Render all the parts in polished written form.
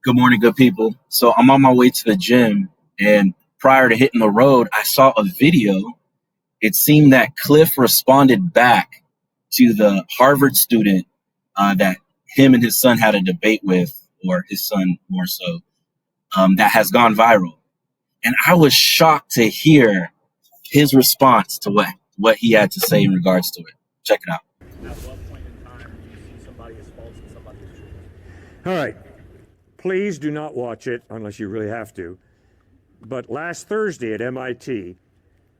Good morning, good people. So I'm on my way to the gym, and prior to hitting the road, I saw a video. It seemed that Cliffe responded back to the Harvard student that him and his son had a debate with, or his son more so, that has gone viral. And I was shocked to hear his response to what he had to say in regards to it. Check it out. At what point in time do you see somebody as false and somebody as true? All right. Please do not watch it unless you really have to. But last Thursday at MIT,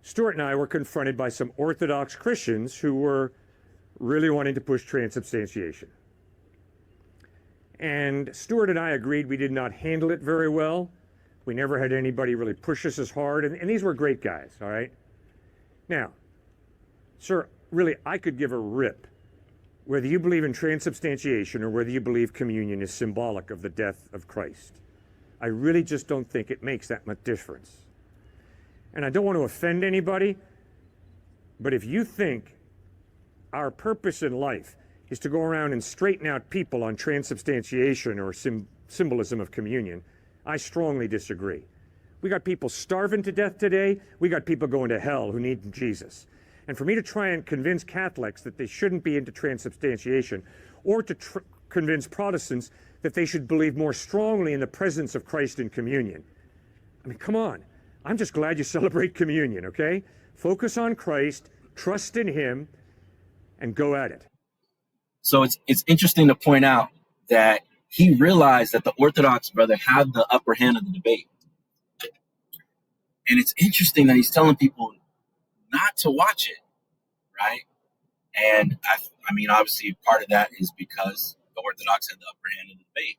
Stuart and I were confronted by some Orthodox Christians who were really wanting to push transubstantiation. And Stuart and I agreed we did not handle it very well. We never had anybody really push us as hard. And these were great guys, all right? Now, sir, really, I could give a rip whether you believe in transubstantiation or whether you believe communion is symbolic of the death of Christ. I really just don't think it makes that much difference. And I don't want to offend anybody, but if you think our purpose in life is to go around and straighten out people on transubstantiation or symbolism of communion, I strongly disagree. We got people starving to death today. We got people going to hell who need Jesus. And for me to try and convince Catholics that they shouldn't be into transubstantiation, or to convince Protestants that they should believe more strongly in the presence of Christ in communion. I mean, come on. I'm just glad you celebrate communion, okay? Focus on Christ, trust in him, and go at it. So it's interesting to point out that he realized that the Orthodox brother had the upper hand of the debate. And it's interesting that he's telling people not to watch it, right? And I mean, obviously, part of that is because the Orthodox had the upper hand in the debate,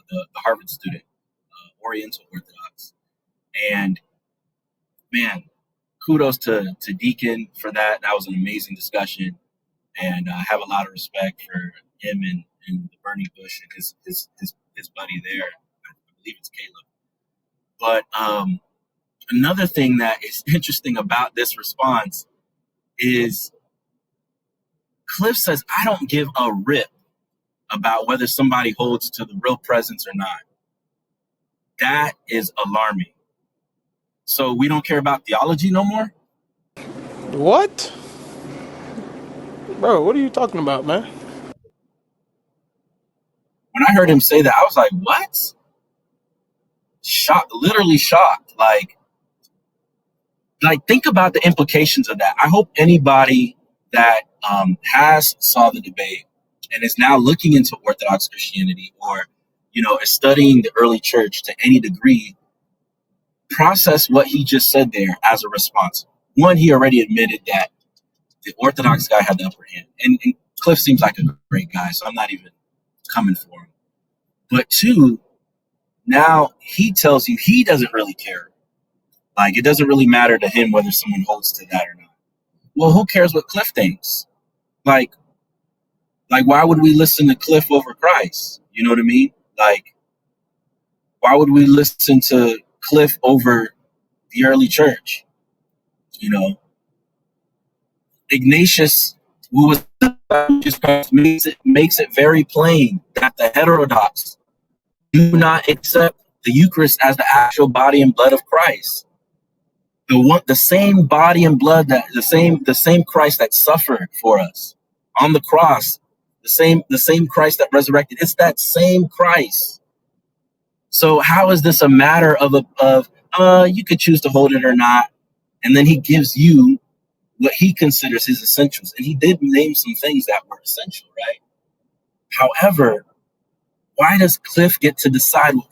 the Harvard student, Oriental Orthodox. And man, kudos to Deacon for that. That was an amazing discussion. And I have a lot of respect for him and the burning bush and his buddy there. I believe it's Caleb. But another thing that is interesting about this response is Cliffe says, I don't give a rip about whether somebody holds to the real presence or not. That is alarming. So we don't care about theology no more? What? Bro, what are you talking about, man? When I heard him say that, I was like, what? Shocked, literally shocked. Like think about the implications of that. I hope anybody that has saw the debate and is now looking into Orthodox Christianity, or is studying the early church to any degree, process what he just said there as a response. One, he already admitted that the Orthodox guy had the upper hand, and Cliffe seems like a great guy, so I'm not even coming for him. But two, now he tells you he doesn't really care. Like, it doesn't really matter to him whether someone holds to that or not. Well, who cares what Cliffe thinks? Like, why would we listen to Cliffe over Christ? You know what I mean? Like, why would we listen to Cliffe over the early church? Ignatius, who was Jesus Christ, makes it very plain that the heterodox do not accept the Eucharist as the actual body and blood of Christ. The same body and blood, that the same Christ that suffered for us on the cross, the same Christ that resurrected. It's that same Christ. So how is this a matter of you could choose to hold it or not? And then he gives you what he considers his essentials. And he did name some things that were essential, right? However, why does Cliffe get to decide what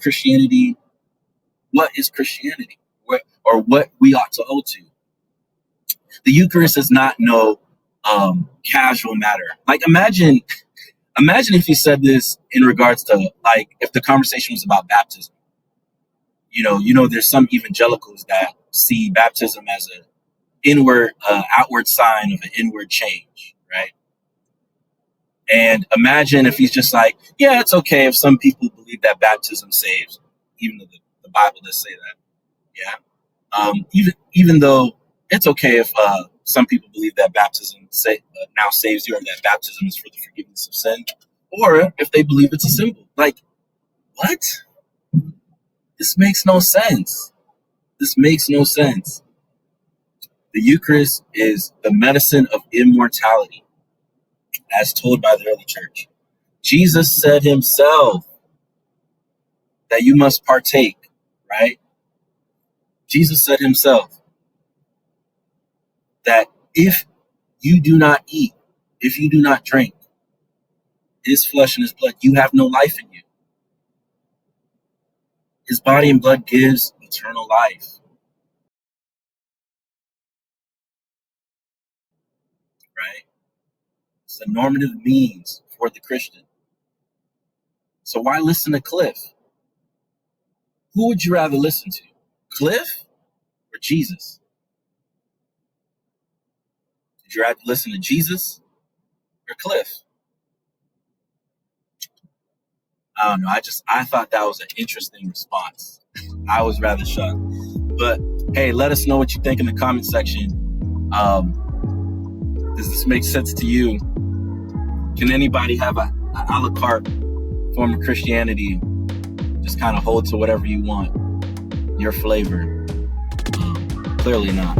is Christianity, or what we ought to hold to? The Eucharist is not no casual matter. Like, imagine if he said this in regards to, like, if the conversation was about baptism. There's some evangelicals that see baptism as an outward sign of an inward change, right? And imagine if he's just like, yeah, it's okay if some people believe that baptism saves, even though the Bible does say that. Yeah. Even though it's okay if some people believe that baptism now saves you, or that baptism is for the forgiveness of sin, or if they believe it's a symbol. Like, what? This makes no sense. This makes no sense. The Eucharist is the medicine of immortality, as told by the early church. Jesus said himself that you must partake, right? Jesus said himself that if you do not eat, if you do not drink his flesh and his blood, you have no life in you. His body and blood gives eternal life. Right? It's a normative means for the Christian. So why listen to Cliffe? Who would you rather listen to? Cliffe or Jesus? Would you rather listen to Jesus or Cliffe? I don't know. I thought that was an interesting response. I was rather shocked. But hey, let us know what you think in the comment section. Does this make sense to you? Can anybody have a la carte form of Christianity? Just kind of hold to whatever you want, your flavor. Clearly not.